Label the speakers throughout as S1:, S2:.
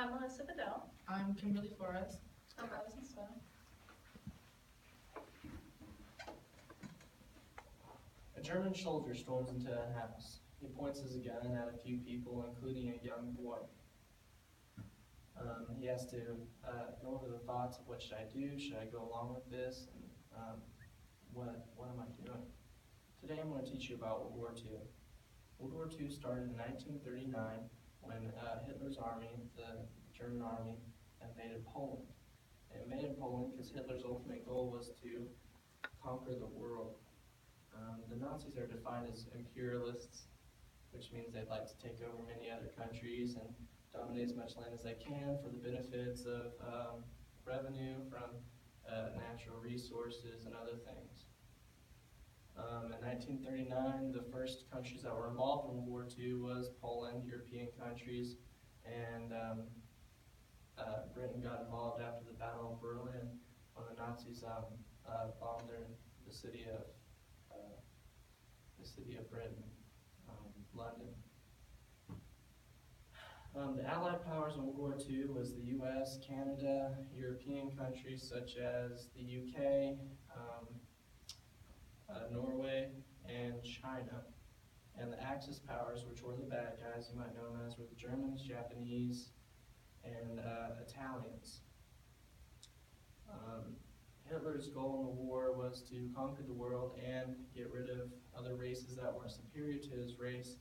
S1: I'm Melissa Bedell.
S2: I'm Kimberly Flores.
S1: I'm Madison Stone.
S3: A German soldier storms into a house. He points his gun at a few people, including a young boy. He has to go over the thoughts of what should I do? Should I go along with this? And what am I doing? Today I'm going to teach you about World War II. World War II started in 1939 when Hitler's army, the German army, invaded Poland. They invaded Poland because Hitler's ultimate goal was to conquer the world. The Nazis are defined as imperialists, which means they'd like to take over many other countries and dominate as much land as they can for the benefits of revenue from natural resources and other things. In 1939, the first countries that were involved in World War II was Poland, European countries, and Britain got involved after the Battle of Berlin when the Nazis bombed the city of Britain, London. The Allied powers in World War II was the U.S., Canada, European countries such as the U.K., Norway, and China. And the Axis powers, which were the bad guys, you might know them as, were the Germans, Japanese, and Italians. Hitler's goal in the war was to conquer the world and get rid of other races that were superior to his race,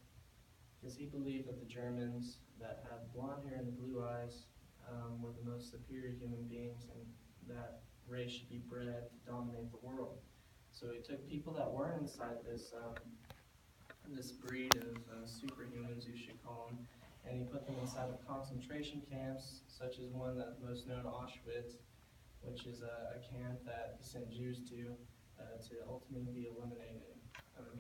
S3: because he believed that the Germans that had blonde hair and blue eyes were the most superior human beings, and that race should be bred to dominate the world. So he took people that weren't inside this breed of superhumans, you should call them, and he put them inside of concentration camps, such as one that's most known, Auschwitz, which is a camp that he sent Jews to ultimately be eliminated.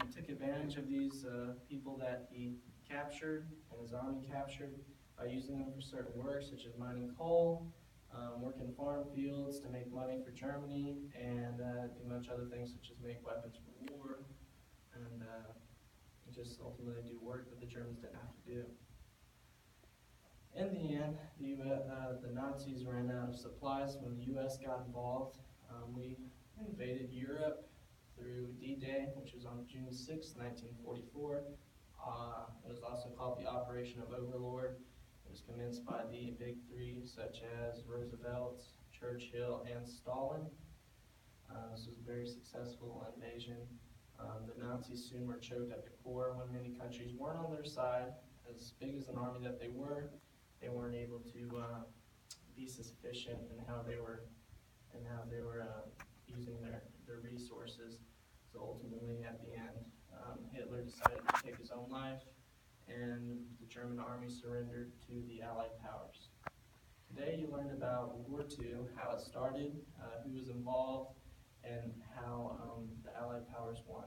S3: He took advantage of these people that he captured and his army captured by using them for certain work, such as mining coal, working farm fields to make money for Germany, and do much other things such as make weapons for war, and just ultimately do work that the Germans didn't have to do. In the end, the Nazis ran out of supplies when the U.S. got involved. We invaded Europe through D-Day, which was on June 6, 1944. It was also called the Operation of Overlord. It was commenced by the Big Three, such as Roosevelt, Churchill, and Stalin. This was a very successful invasion. The Nazis soon were choked at the core when many countries weren't on their side. As big as an army that they weren't able to be sufficient in how they were using their resources. So ultimately, at the end, Hitler decided to take his own life, and the German army surrendered to the Allied powers. Today, you learned about World War II, how it started, who was involved, and how the Allied powers won.